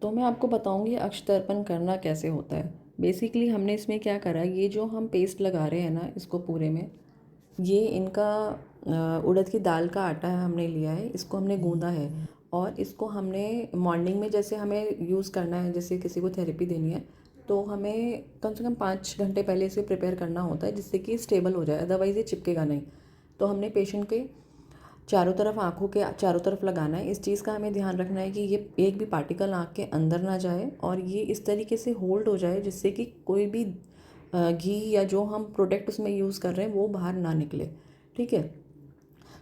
तो मैं आपको बताऊंगी अक्षतर्पण करना कैसे होता है। बेसिकली हमने इसमें क्या करा, ये जो हम पेस्ट लगा रहे हैं ना इसको पूरे में, ये इनका उड़द की दाल का आटा है, हमने लिया है, इसको हमने गूंदा है और इसको हमने मॉर्निंग में जैसे हमें यूज़ करना है, जैसे किसी को थेरेपी देनी है तो हमें कम से कम 5 घंटे पहले इसे प्रिपेयर करना होता है जिससे कि स्टेबल हो जाए, अदरवाइज़ ये चिपकेगा नहीं। तो हमने पेशेंट के चारों तरफ, आँखों के चारों तरफ लगाना है। इस चीज़ का हमें ध्यान रखना है कि ये एक भी पार्टिकल आँख के अंदर ना जाए और ये इस तरीके से होल्ड हो जाए जिससे कि कोई भी घी या जो हम प्रोडक्ट उसमें यूज़ कर रहे हैं वो बाहर ना निकले। ठीक है,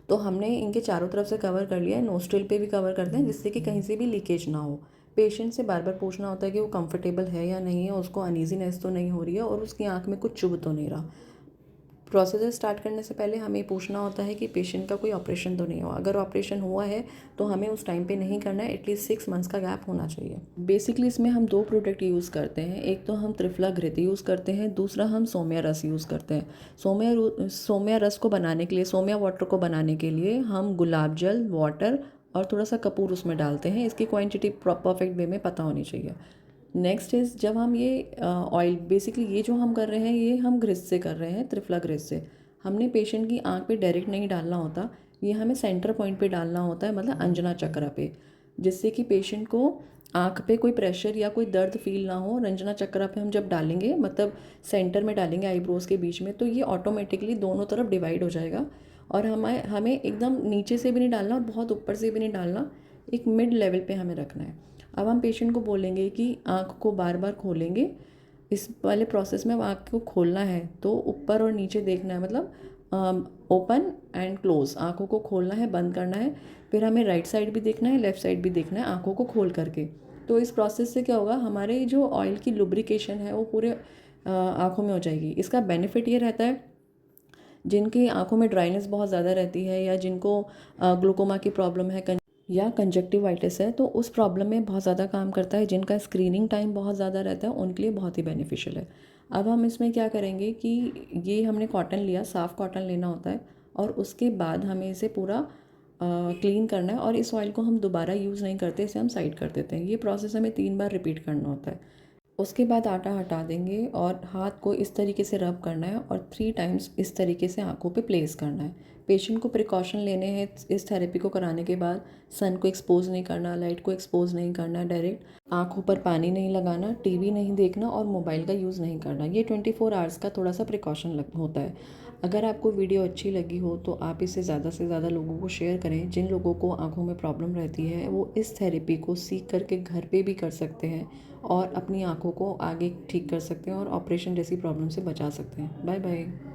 तो हमने इनके चारों तरफ से कवर कर लिया है, नोस्ट्रिल पे भी कवर करते हैं जिससे कि कहीं से भी लीकेज ना हो। पेशेंट से बार बार पूछना होता है कि वो कंफर्टेबल है या नहीं है, उसको अनईजीनेस तो नहीं हो रही है और उसकी आँख में कुछ चुभ तो नहीं रहा। प्रोसीजर स्टार्ट करने से पहले हमें पूछना होता है कि पेशेंट का कोई ऑपरेशन तो नहीं हुआ। अगर ऑपरेशन हुआ है तो हमें उस टाइम पे नहीं करना है, एटलीस्ट 6 मंथ्स का गैप होना चाहिए। बेसिकली इसमें हम 2 प्रोडक्ट यूज़ करते हैं, एक तो हम त्रिफला घृत यूज़ करते हैं, दूसरा हम सोम्या रस यूज़ करते हैं। सोम्या रस को बनाने के लिए, सोम्या वाटर को बनाने के लिए हम गुलाब जल, वाटर और थोड़ा सा कपूर उसमें डालते हैं। इसकी क्वांटिटी परफेक्ट वे में पता होनी चाहिए। नेक्स्ट इज़, जब हम ये ऑयल, बेसिकली ये जो हम कर रहे हैं ये हम ग्रिस से कर रहे हैं, त्रिफला ग्रिस से। हमने पेशेंट की आंख पे डायरेक्ट नहीं डालना होता, ये हमें सेंटर पॉइंट पे डालना होता है, मतलब अंजना चक्रा पे, जिससे कि पेशेंट को आंख पे कोई प्रेशर या कोई दर्द फील ना हो। अंजना चक्रा पे हम जब डालेंगे, मतलब सेंटर में डालेंगे आईब्रोज के बीच में, तो ये ऑटोमेटिकली दोनों तरफ डिवाइड हो जाएगा और हमें हमें एकदम नीचे से भी नहीं डालना और बहुत ऊपर से भी नहीं डालना, एक मिड लेवल पे हमें रखना है। अब हम पेशेंट को बोलेंगे कि आँख को बार बार खोलेंगे। इस वाले प्रोसेस में आँख को खोलना है तो ऊपर और नीचे देखना है, मतलब ओपन एंड क्लोज, आँखों को खोलना है, बंद करना है। फिर हमें राइट साइड भी देखना है, लेफ़्ट साइड भी देखना है, आँखों को खोल करके। तो इस प्रोसेस से क्या होगा, हमारे जो ऑयल की लुब्रिकेशन है वो पूरे आँखों में हो जाएगी। इसका बेनिफिट ये रहता है, जिनकी आँखों में ड्राइनेस बहुत ज़्यादा रहती है या जिनको ग्लूकोमा की प्रॉब्लम है या कंजक्टिवाइटिस है, तो उस प्रॉब्लम में बहुत ज़्यादा काम करता है। जिनका स्क्रीनिंग टाइम बहुत ज़्यादा रहता है उनके लिए बहुत ही बेनिफिशियल है। अब हम इसमें क्या करेंगे कि ये हमने कॉटन लिया, साफ़ कॉटन लेना होता है और उसके बाद हमें इसे पूरा क्लीन करना है और इस ऑयल को हम दोबारा यूज़ नहीं करते, इसे हम साइड कर देते हैं। ये प्रोसेस हमें 3 बार रिपीट करना होता है। उसके बाद आटा हटा देंगे और हाथ को इस तरीके से रब करना है और 3 टाइम्स इस तरीके से आँखों पे प्लेस करना है। पेशेंट को प्रिकॉशन लेने हैं इस थेरेपी को कराने के बाद। सन को एक्सपोज नहीं करना, लाइट को एक्सपोज नहीं करना, डायरेक्ट आँखों पर पानी नहीं लगाना, टीवी नहीं देखना और मोबाइल का यूज़ नहीं करना। ये 24 आवर्स का थोड़ा सा प्रिकॉशन होता है। अगर आपको वीडियो अच्छी लगी हो तो आप इसे ज़्यादा से ज़्यादा लोगों को शेयर करें। जिन लोगों को आँखों में प्रॉब्लम रहती है वो इस थेरेपी को सीख करके घर पे भी कर सकते हैं और अपनी आँखों को आगे ठीक कर सकते हैं और ऑपरेशन जैसी प्रॉब्लम से बचा सकते हैं। Bye bye.